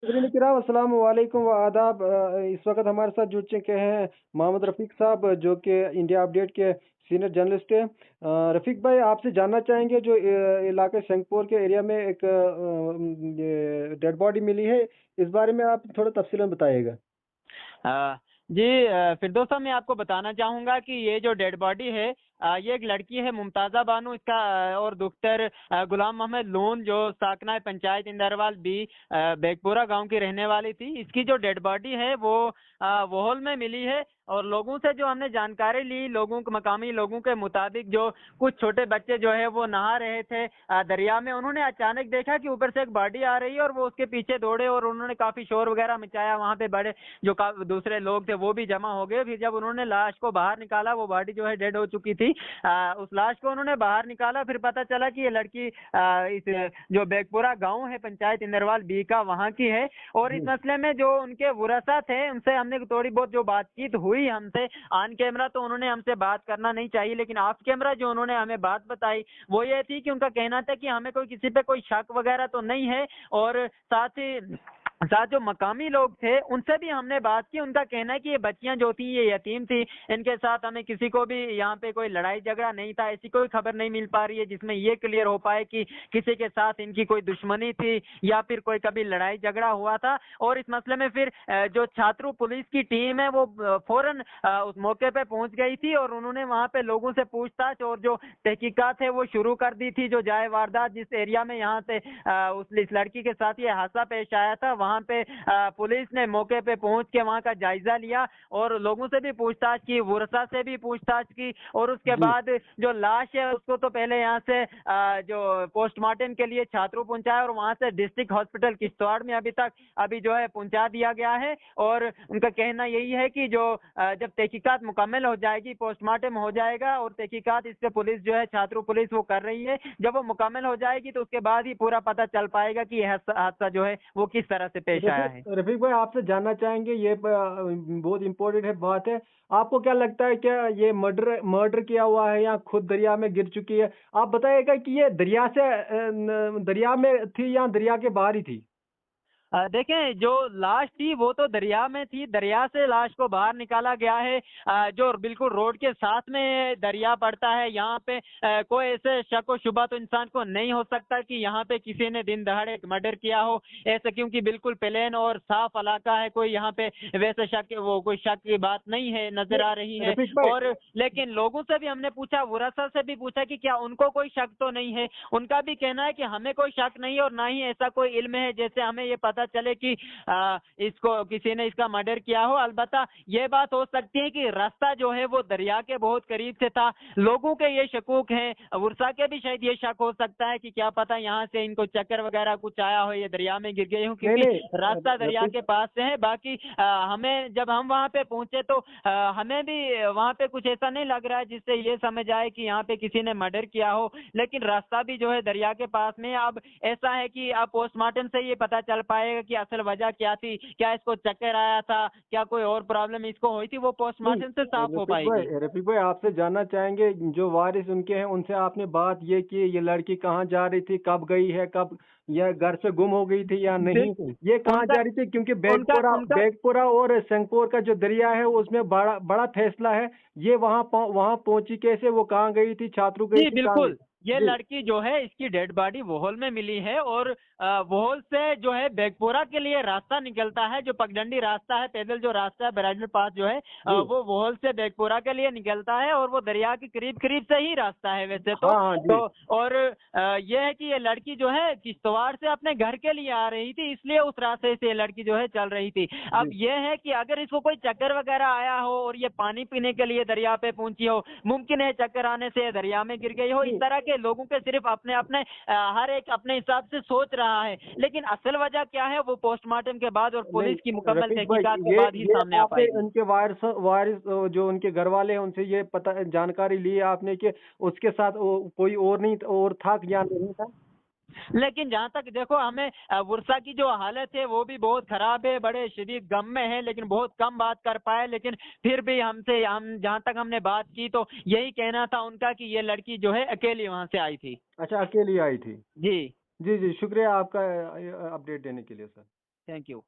किराम अस्सलाम वालेकुम व आदाब। इस वक्त हमारे साथ जुड़ चुके हैं मोहम्मद रफ़ीक साहब, जो कि इंडिया अपडेट के सीनियर जर्नलिस्ट हैं। रफ़ीक भाई, आपसे जानना चाहेंगे, जो इलाके शंखपुर के एरिया में एक डेड बॉडी मिली है, इस बारे में आप थोड़ा तफसीलन बताइएगा। जी, फिरदौस साहब, मैं आपको बताना चाहूँगा कि ये जो डेड बॉडी है, ये एक लड़की है, मुमताज़ा बानो इसका, और दुख्तर गुलाम मोहम्मद लोन, जो साकना पंचायत इंदरवाल बी बेगपुरा गांव की रहने वाली थी। इसकी जो डेड बॉडी है वो वोहल में मिली है। और लोगों से जो हमने जानकारी ली, मकामी लोगों के मुताबिक, जो कुछ छोटे बच्चे जो है वो नहा रहे थे दरिया में, उन्होंने अचानक देखा कि ऊपर से एक बॉडी आ रही है और वो उसके पीछे दौड़े और उन्होंने काफी शोर वगैरह मचाया। वहां पे बड़े जो दूसरे लोग थे वो भी जमा हो गए। फिर जब उन्होंने लाश को बाहर निकाला, वो बॉडी जो है डेड हो चुकी थी। उस लाश को उन्होंने बाहर निकाला, फिर पता चला कि ये लड़की इस जो बेगपुरा गांव है पंचायत इंदरवाल बी का, वहां की है। और इस मसले में जो उनके वरसा थे, उनसे हमने थोड़ी बहुत जो बातचीत हुई हमसे ऑन कैमरा, तो उन्होंने हमसे बात करना नहीं चाहिए, लेकिन ऑफ कैमरा जो उन्होंने हमें बात बताई वो ये थी कि उनका कहना था कि हमें कोई किसी पे कोई शक वगैरह तो नहीं है। और साथ जो मकामी लोग थे उनसे भी हमने बात की। उनका कहना है कि ये बच्चियां जो थी ये यतीम थी, इनके साथ हमें किसी को भी यहाँ पे कोई लड़ाई झगड़ा नहीं था। ऐसी कोई खबर नहीं मिल पा रही है जिसमें ये क्लियर हो पाए कि किसी के साथ इनकी कोई दुश्मनी थी या फिर कोई कभी लड़ाई झगड़ा हुआ था। और इस मसले में फिर जो छात्रों पुलिस की टीम है वो फौरन उस मौके पे पहुंच गई थी और उन्होंने वहां पे लोगों से पूछताछ और जो तहकीकात है वो शुरू कर दी थी। जो जाए वारदात जिस एरिया में यहाँ से इस लड़की के साथ ये हादसा पेश आया था, वहां पे पुलिस ने मौके पे पहुंच के वहां का जायजा लिया और लोगों से भी पूछताछ की, वरसा से भी पूछताछ की। और उसके बाद जो लाश है उसको तो पहले यहाँ से जो पोस्टमार्टम के लिए छात्रों पहुंचाया और वहां से डिस्ट्रिक्ट हॉस्पिटल किश्तवाड़ में अभी जो है पहुंचा दिया गया है। और उनका कहना यही है कि जो जब तहकीकात मुकम्मल हो जाएगी, पोस्टमार्टम हो जाएगा और तहकीकात इस पे पुलिस जो है छात्रों पुलिस वो कर रही है, जब वो मुकम्मल हो जाएगी तो उसके बाद ही पूरा पता चल पाएगा कि यह हादसा जो है वो किस तरह से पेश आया है। रफीक भाई, आपसे जानना चाहेंगे, ये बहुत इम्पोर्टेंट है बात है। आपको क्या लगता है, क्या ये मर्डर मर्डर किया हुआ है या खुद दरिया में गिर चुकी है? आप बताइएगा कि ये दरिया में थी या दरिया के बाहर ही थी? देखें, जो लाश थी वो तो दरिया में थी, दरिया से लाश को बाहर निकाला गया है। जो बिल्कुल रोड के साथ में दरिया पड़ता है, यहाँ पे कोई ऐसे शक व शुबा तो इंसान को नहीं हो सकता कि यहाँ पे किसी ने दिन दहाड़े मर्डर किया हो ऐसे, क्योंकि बिल्कुल प्लेन और साफ इलाका है। कोई यहाँ पे वैसे कोई शक की बात नहीं है, नजर आ रही है। और लेकिन लोगों से भी हमने पूछा, वरसा से भी पूछा कि क्या उनको कोई शक तो नहीं है। उनका भी कहना है कि हमें कोई शक नहीं और ना ही ऐसा कोई इल्म है जैसे हमें ये पता चले कि इसको किसी ने इसका मर्डर किया हो। अलबत्ता ये बात हो सकती है कि रास्ता जो है वो दरिया के बहुत करीब से था। लोगों के ये शकूक हैं, वर्षा के भी शायद ये शक हो सकता है कि क्या पता यहाँ से इनको चक्कर वगैरह कुछ आया हो, ये दरिया में गिर गए हो, क्योंकि रास्ता दरिया के पास से है। बाकी हमें जब हम वहां पे पहुंचे तो हमें भी वहां पे कुछ ऐसा नहीं लग रहा है जिससे ये समझ आए कि यहाँ पे किसी ने मर्डर किया हो, लेकिन रास्ता भी जो है दरिया के पास में। अब ऐसा है कि अब पोस्टमार्टम से ये पता चल पाएगा कि असल वजह क्या थी, क्या इसको चक्कर आया था, क्या कोई और प्रॉब्लम इसको हुई थी, वो पोस्टमार्टम से साफ हो पाएगी। रफीक भाई, आपसे जानना चाहेंगे, जो वारिस उनके हैं उनसे आपने बात ये की, ये लड़की कहाँ जा रही थी, कब गई है, कब यह घर से गुम हो गई थी या नहीं, ये कहाँ जा रही थी? क्योंकि बेगपुरा और शंखपुर का जो दरिया है उसमें बड़ा बड़ा फैसला है। ये वहाँ पहुंची कैसे, वो कहाँ गई थी, छात्रों गई जी थी, कहाँ बिल्कुल, ये गई? लड़की जो है इसकी डेड बॉडी वोहल में मिली है। और वोहल से जो है बेगपुरा के लिए रास्ता निकलता है, जो पगडंडी रास्ता है, पैदल जो रास्ता है बैराडर पास जो है, वो वोहल से बेगपुरा के लिए निकलता है और वो दरिया के करीब करीब से ही रास्ता है वैसे तो। और ये है कि ये लड़की जो है किश्तवाड़ से अपने घर के लिए आ रही थी, इसलिए उस रास्ते से ये लड़की जो है चल रही थी। अब ये है कि अगर इसको कोई चक्कर वगैरह आया हो और ये पानी पीने के लिए दरिया पे पहुंची हो, मुमकिन है चक्कर आने से दरिया में गिर गई हो। इस तरह के लोगों के सिर्फ अपने अपने हर एक अपने हिसाब से सोच रहा है, लेकिन असल वजह क्या है वो पोस्टमार्टम के बाद और पुलिस की मुकम्मल तहकीकात के बाद ही सामने आ पाएगी। उनके वारिस जो उनके घर वाले हैं उनसे ये पता जानकारी ली है आपने कि उसके साथ कोई और नहीं और था या नहीं था? लेकिन जहां तक देखो, हमें वर्षा की जो हालत है वो भी बहुत खराब है, बड़े शदीद गम में है, लेकिन बहुत कम बात कर पाए। लेकिन फिर भी हम जहां तक हमने बात की तो यही कहना था उनका कि ये लड़की जो है अकेली वहां से आई थी। अच्छा, अकेली आई थी? जी जी जी, शुक्रिया आपका अपडेट देने के लिए सर। Thank you.